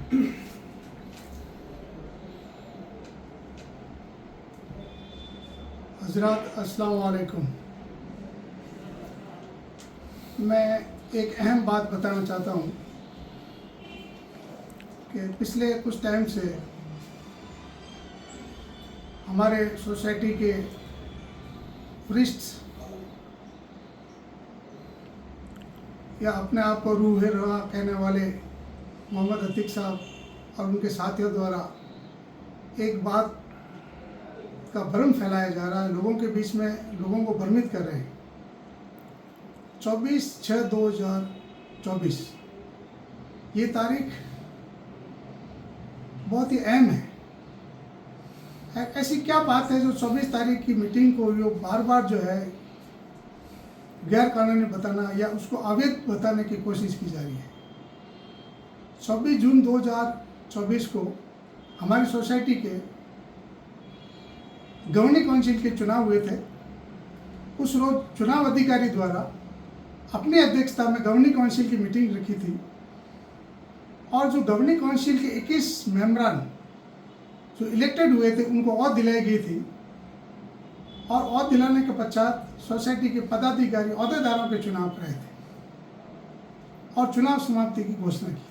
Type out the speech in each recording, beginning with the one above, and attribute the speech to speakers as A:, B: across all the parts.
A: हजरात अस्सलाम वालेकुम। मैं एक अहम बात बताना चाहता हूँ कि पिछले कुछ टाइम से हमारे सोसाइटी के वरिष्ठ या अपने आप को रूहे रवा कहने वाले मोहम्मद अतीक साहब और उनके साथियों द्वारा एक बात का भ्रम फैलाया जा रहा है, लोगों के बीच में लोगों को भ्रमित कर रहे हैं। 24/6/2024 ये तारीख बहुत ही अहम है। ऐसी क्या बात है जो 24 तारीख की मीटिंग को जो बार बार जो है गैर कानूनी बताना या उसको अवैध बताने की कोशिश की जा रही है। 24 जून 2024 को हमारी सोसाइटी के गवर्निंग काउंसिल के चुनाव हुए थे। उस रोज चुनाव अधिकारी द्वारा अपनी अध्यक्षता में गवर्निंग काउंसिल की मीटिंग रखी थी और जो गवर्निंग काउंसिल के 21 मेंबरान जो इलेक्टेड हुए थे उनको औहद दिलाई गई थी और औहद दिलाने के पश्चात सोसाइटी के पदाधिकारी अहदेदारों के चुनाव कराए थे और चुनाव समाप्ति की घोषणा की थी।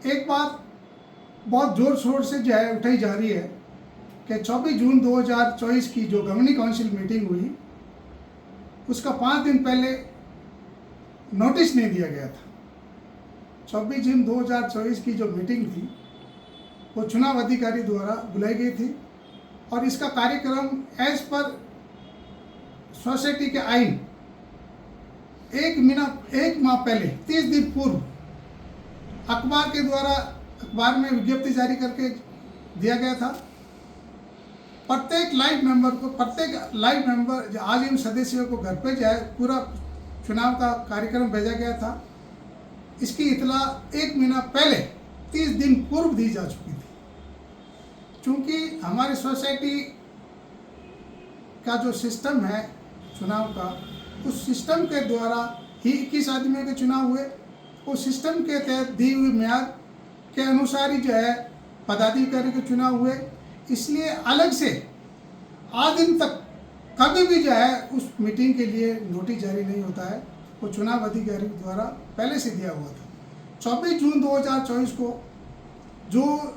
A: एक बात बहुत जोर शोर से जो है उठाई जा रही है कि 24 जून 2024 की जो गवर्निंग काउंसिल मीटिंग हुई उसका 5 दिन पहले नोटिस नहीं दिया गया था। 24 जून 2024 की जो मीटिंग थी वो चुनाव अधिकारी द्वारा बुलाई गई थी और इसका कार्यक्रम एज पर सोसाइटी के आइन एक माह पहले 30 दिन पूर्व अखबार के द्वारा अखबार में विज्ञप्ति जारी करके दिया गया था। प्रत्येक लाइव मेंबर आजीवन सदस्यों को घर पे जाए पूरा चुनाव का कार्यक्रम भेजा गया था। इसकी इतला 1 महीना पहले 30 दिन पूर्व दी जा चुकी थी। चूँकि हमारी सोसाइटी का जो सिस्टम है चुनाव का, उस सिस्टम के द्वारा ही 21 आदमियों के चुनाव हुए। उस सिस्टम के तहत दी हुई म्याद के अनुसार ही जो है पदाधिकारी के चुनाव हुए। इसलिए अलग से आज दिन तक कभी भी जो है उस मीटिंग के लिए नोटिस जारी नहीं होता है, वो चुनाव अधिकारी द्वारा पहले से दिया हुआ था। 24 जून 2024 को जो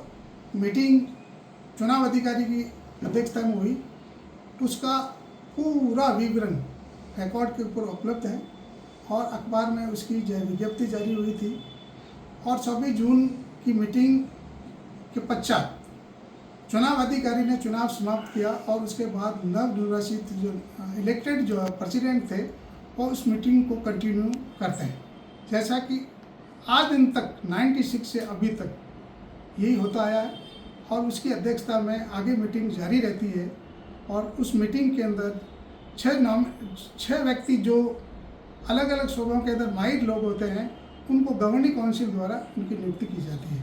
A: मीटिंग चुनाव अधिकारी की अध्यक्षता में हुई उसका पूरा विवरण रिकॉर्ड के ऊपर उपलब्ध है और अखबार में उसकी जो विज्ञप्ति जारी हुई थी। और 24 जून की मीटिंग के पश्चात चुनाव अधिकारी ने चुनाव समाप्त किया और उसके बाद नवनिर्वाचित जो इलेक्टेड जो प्रेसिडेंट थे वो उस मीटिंग को कंटिन्यू करते हैं। जैसा कि आज दिन तक 96 से अभी तक यही होता आया है और उसकी अध्यक्षता में आगे मीटिंग जारी रहती है। और उस मीटिंग के अंदर 6 व्यक्ति जो अलग अलग शोबों के अंदर माहिर लोग होते हैं उनको गवर्निंग काउंसिल द्वारा उनकी नियुक्ति की जाती है।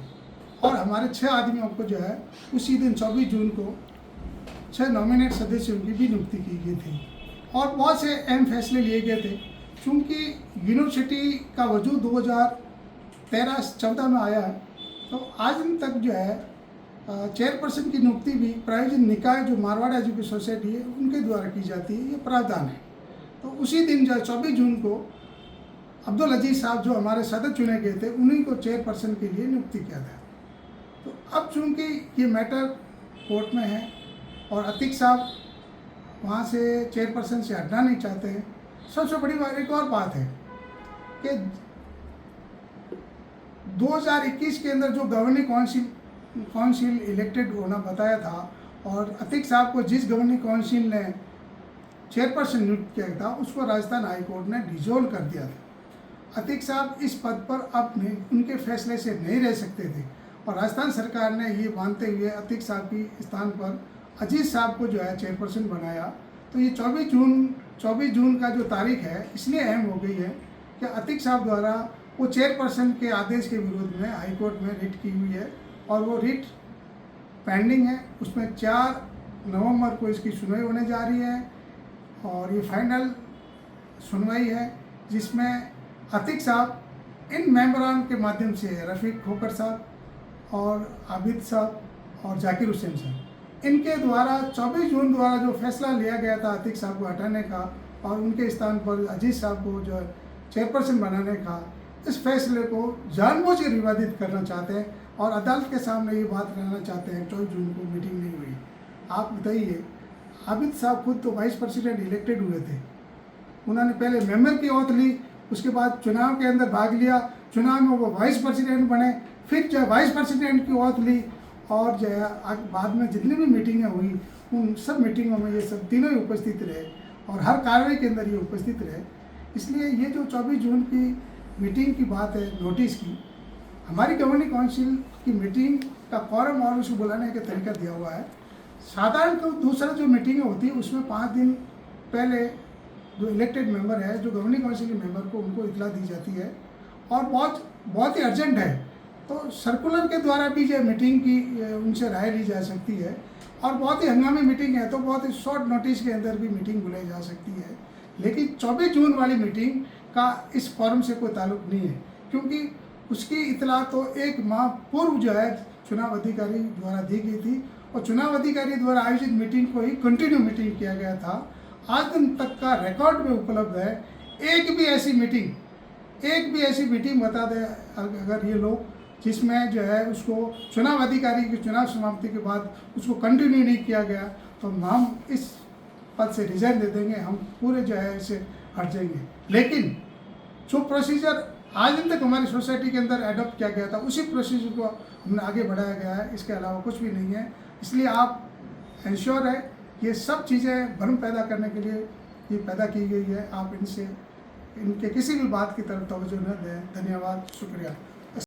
A: और हमारे 6 आदमियों को जो है उसी दिन 24 जून को 6 नॉमिनेट सदस्यों की भी नियुक्ति की गई थी और बहुत से अहम फैसले लिए गए थे। चूँकि यूनिवर्सिटी का वजूद 2013-14 में आया है तो आज दिन तक जो है चेयरपर्सन की नियुक्ति भी प्रायोजन निकाय जो मारवाड़ एजुकेशन सोसाइटी है उनके द्वारा की जाती है, ये प्रावधान है। तो उसी दिन जो 24 जून को अब्दुल अजीज साहब जो हमारे सदस्य चुने गए थे उन्हीं को चेयरपर्सन के लिए नियुक्ति किया था। तो अब चूँकि ये मैटर कोर्ट में है और अतीक साहब वहाँ से चेयरपर्सन से हटना नहीं चाहते हैं। सबसे बड़ी बात एक और बात है कि 2021 के अंदर जो गवर्निंग काउंसिल इलेक्टेड होना बताया था और अतीक साहब को जिस गवर्निंग काउंसिल ने चेयरपर्सन नियुक्त किया था उसको राजस्थान हाई कोर्ट ने डिसॉल्व कर दिया था। अतीक साहब इस पद पर अब उनके फैसले से नहीं रह सकते थे और राजस्थान सरकार ने ये मानते हुए अतीक साहब की स्थान पर अजीज साहब को जो है चेयरपर्सन बनाया। तो ये 24 जून का जो तारीख है इसलिए अहम हो गई है कि अतीक साहब द्वारा वो चेयरपर्सन के आदेश के विरोध में हाई कोर्ट में रिट की हुई है और वो रिट पेंडिंग है। उसमें 4 नवंबर को इसकी सुनवाई होने जा रही है और ये फाइनल सुनवाई है जिसमें अतीक साहब इन मेंबरान के माध्यम से रफ़ीक खोकर साहब और आबिद साहब और जाकिर हुसैन साहब, इनके द्वारा 24 जून द्वारा जो फैसला लिया गया था अतीक साहब को हटाने का और उनके स्थान पर अजीज़ साहब को जो चेयरपर्सन बनाने का, इस फैसले को जानबूझ के विवादित करना चाहते हैं और अदालत के सामने ये बात रहना चाहते हैं 24 जून को मीटिंग नहीं हुई। आप बताइए, आबिद साहब खुद तो वाइस प्रेसिडेंट इलेक्टेड हुए थे, उन्होंने पहले मेंबर की ओथ ली, उसके बाद चुनाव के अंदर भाग लिया, चुनाव में वो वाइस प्रेसिडेंट बने, फिर जो है वाइस प्रेसिडेंट की ओथ ली और जो है बाद में जितनी भी मीटिंगें हुई उन सब मीटिंगों में ये सब तीनों ही उपस्थित रहे और हर कार्रवाई के अंदर ये उपस्थित रहे। इसलिए ये जो 24 जून की मीटिंग की बात है नोटिस की, हमारी गवर्निंग काउंसिल की मीटिंग का कॉरम और उसको बुलाने का तरीका दिया हुआ है। साधारण तो दूसरा जो मीटिंग होती है उसमें 5 दिन पहले जो इलेक्टेड मेंबर है, जो गवर्निंग काउंसिल के मेंबर को उनको इतला दी जाती है और बहुत ही अर्जेंट है तो सर्कुलर के द्वारा भी जो मीटिंग की उनसे राय ली जा सकती है और बहुत ही हंगामी मीटिंग है तो बहुत ही शॉर्ट नोटिस के अंदर भी मीटिंग बुलाई जा सकती है। लेकिन 24 जून वाली मीटिंग का इस फॉरम से कोई ताल्लुक नहीं है, क्योंकि उसकी इतला तो 1 माह पूर्व जो है चुनाव अधिकारी द्वारा दी गई थी और चुनाव अधिकारी द्वारा आयोजित मीटिंग को ही कंटिन्यू मीटिंग किया गया था। आज दिन तक का रिकॉर्ड में उपलब्ध है, एक भी ऐसी मीटिंग बता दे अगर ये लोग जिसमें जो है उसको चुनाव अधिकारी की चुनाव समाप्ति के बाद उसको कंटिन्यू नहीं किया गया तो हम इस पद से रिजाइन दे देंगे, हम पूरे जो है इसे हट जाएंगे। लेकिन जो प्रोसीजर आज दिन तक हमारी सोसाइटी के अंदर एडॉप्ट किया गया था उसी प्रोसीजर को हमने आगे बढ़ाया गया है, इसके अलावा कुछ भी नहीं है। इसलिए आप इंश्योर है ये सब चीज़ें भ्रम पैदा करने के लिए ये पैदा की गई है, आप इनसे इनके किसी भी बात की तरफ तवज्जो न दें। धन्यवाद, शुक्रिया।